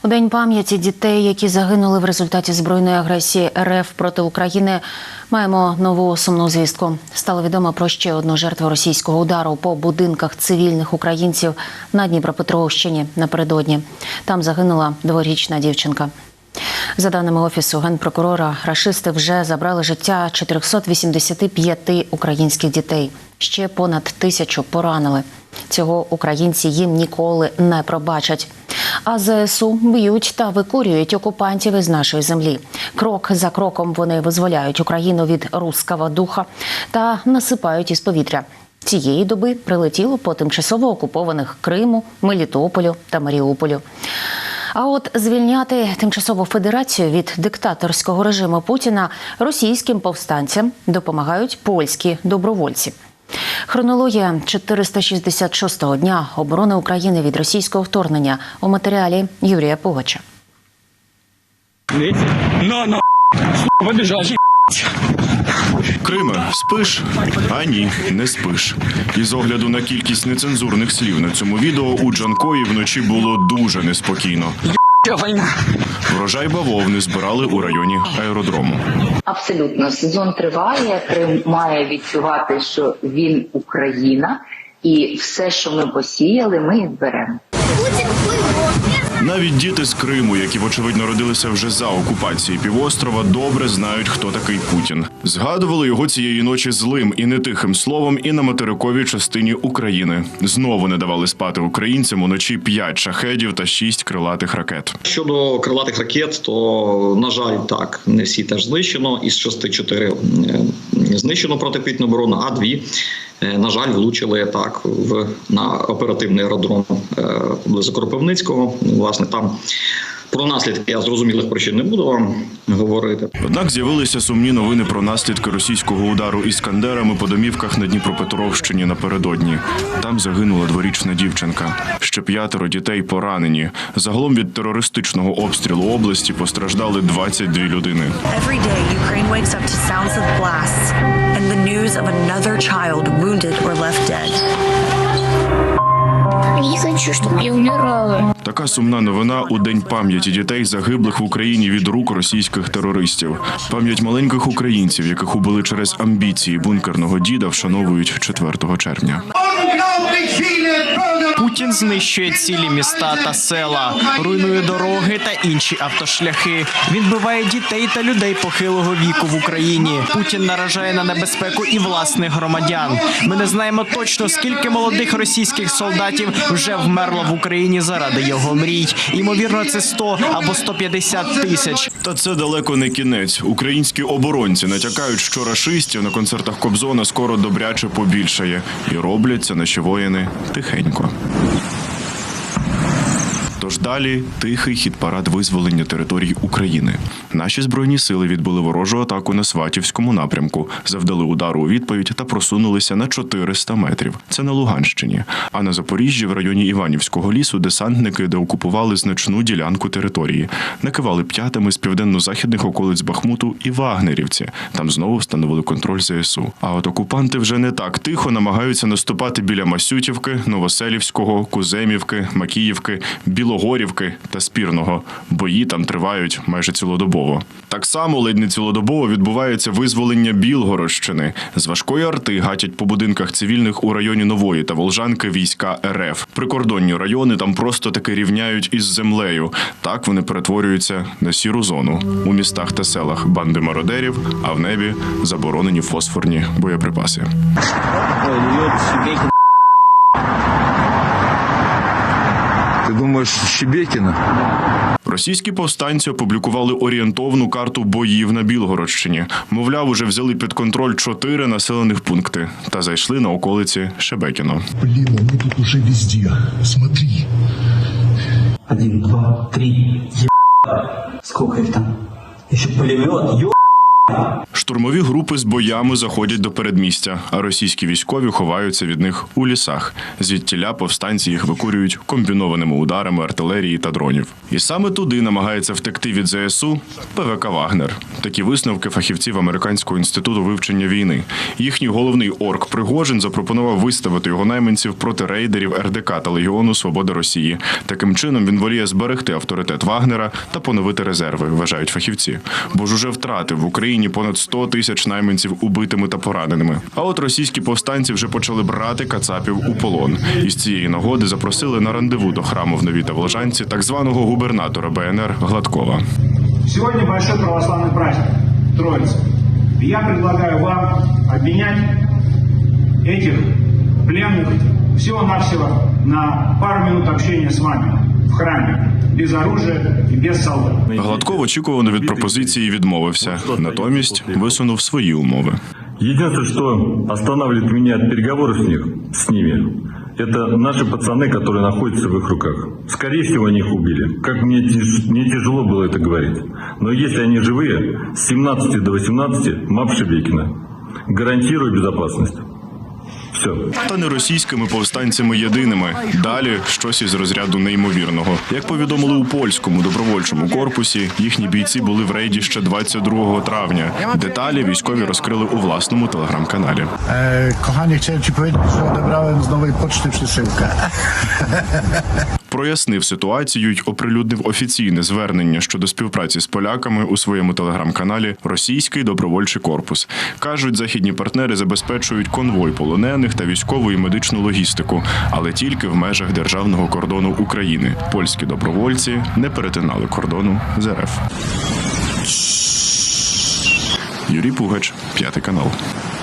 У День пам'яті дітей, які загинули в результаті збройної агресії РФ проти України, маємо нову сумну звістку. Стало відомо про ще одну жертву російського удару по будинках цивільних українців на Дніпропетровщині напередодні. Там загинула дворічна дівчинка. За даними Офісу Генпрокурора, рашисти вже забрали життя 485 українських дітей. Ще понад 1000 поранили. Цього українці їм ніколи не пробачать. А ЗСУ б'ють та викурюють окупантів із нашої землі. Крок за кроком вони визволяють Україну від руського духа та насипають із повітря. Цієї доби прилетіло по тимчасово окупованих Криму, Мелітополю та Маріуполю. А от звільняти тимчасову федерацію від диктаторського режиму Путіна російським повстанцям допомагають польські добровольці. Хронологія 466-го дня оборони України від російського вторгнення у матеріалі Юрія Пугача. Криме, спиш? А ні, не спиш. Із огляду на кількість нецензурних слів на цьому відео у Джанкої вночі було дуже неспокійно. Врожай бавовни збирали у районі аеродрому. Абсолютно. Сезон триває, Крим має відчувати, що він Україна, і все, що ми посіяли, ми і зберемо. Навіть діти з Криму, які, вочевидь, народилися вже за окупації півострова, добре знають, хто такий Путін. Згадували його цієї ночі злим і нетихим словом і на материковій частині України. Знову не давали спати українцям уночі 5 шахедів та 6 крилатих ракет. Щодо крилатих ракет, то, на жаль, так, не всі теж знищено. Із 6 4 знищено протиповітряну оборону, а 2, на жаль, влучили так на оперативний аеродром поблизу Кропивницького. Власне, там про наслідки я зрозумілих причин не буду вам говорити. Однак з'явилися сумні новини про наслідки російського удару іскандерами по домівках на Дніпропетровщині напередодні. Там загинула дворічна дівчинка. Ще 5 дітей поранені. Загалом від терористичного обстрілу області постраждали 22 людини. Every day Ukraine wakes up to sounds of blasts and the news of another child wounded or left dead. Не хочу, щоб я умирала. Така сумна новина у День пам'яті дітей, загиблих в Україні від рук російських терористів. Пам'ять маленьких українців, яких убили через амбіції бункерного діда, вшановують 4 червня. Путін знищує цілі міста та села, руйнує дороги та інші автошляхи. Він вбиває дітей та людей похилого віку в Україні. Путін наражає на небезпеку і власних громадян. Ми не знаємо точно, скільки молодих російських солдатів вже вмерло в Україні заради його мрій. Ймовірно, це 100 або 150 тисяч. Та це далеко не кінець. Українські оборонці натякають, що рашистів на концертах Кобзона скоро добряче побільшає. І роблять це наші воїни тихенько. Тож далі тихий хіт-парад визволення територій України. Наші збройні сили відбили ворожу атаку на Сватівському напрямку, завдали удару у відповідь та просунулися на 400 метрів. Це на Луганщині. А на Запоріжжі в районі Іванівського лісу десантники деокупували значну ділянку території. Накивали п'ятами з південно-західних околиць Бахмуту і вагнерівці. Там знову встановили контроль ЗСУ. А от окупанти вже не так тихо намагаються наступати біля Масютівки, Новоселівського, Куземівки, Макіївки, Білогорівки та Спірного. Бої там тривають майже цілодобово. Так само ледь не цілодобово відбувається визволення Білгородщини. З важкої арти гатять по будинках цивільних у районі Нової та Волжанки війська РФ. Прикордонні райони там просто таки рівняють із землею. Так вони перетворюються на сіру зону. У містах та селах банди мародерів, а в небі заборонені фосфорні боєприпаси. Ти думаєш, Щебекіна? Російські повстанці опублікували орієнтовну карту боїв на Білгородщині. Мовляв, уже взяли під контроль 4 населених пункти та зайшли на околиці Шебекіно. Блин, они тут уже везде. Смотри. 1, 2, 3. Сколько их там? Еще пулемет. Штурмові групи з боями заходять до передмістя, а російські військові ховаються від них у лісах. Звідтіля повстанці їх викурюють комбінованими ударами артилерії та дронів. І саме туди намагається втекти від ЗСУ ПВК «Вагнер». Такі висновки фахівців Американського інституту вивчення війни. Їхній головний орк Пригожин запропонував виставити його найманців проти рейдерів РДК та Легіону Свобода Росії. Таким чином він воліє зберегти авторитет Вагнера та поновити резерви, вважають фахівці. Бо ж уже втратив в Україні понад 100 тисяч найманців убитими та пораненими. А от російські повстанці вже почали брати кацапів у полон. І з цієї нагоди запросили на рандеву до храму в Новій Таволжанці так званого губернатора БНР Гладкова. Сегодня большой православный праздник – Троица. И я предлагаю вам обменять этих пленных всего-навсего на пару минут общения с вами в храме, без оружия и без солдат. Гладков очікувано від пропозиції відмовився. Натомість висунув свої умови. Единственное, что останавливает меня от переговоров с ними, это наши пацаны, которые находятся в их руках. Скорее всего, они их убили. Как мне тяжело было это говорить. Но если они живые, с 17 до 18 МАП Шебекина. Гарантирую безопасность. Все. Та не російськими повстанцями єдиними. Далі щось із розряду неймовірного. Як повідомили у польському добровольчому корпусі, їхні бійці були в рейді ще 22 травня. Деталі військові розкрили у власному телеграм-каналі. Kochanie, chciałem ci powiedzieć, że odebrałem z nowej poczty przesyłkę. Прояснив ситуацію й оприлюднив офіційне звернення щодо співпраці з поляками у своєму телеграм-каналі «Російський добровольчий корпус». Кажуть, західні партнери забезпечують конвой полонених та військову і медичну логістику, але тільки в межах державного кордону України. Польські добровольці не перетинали кордону з РФ. Юрій Пугач, 5 канал.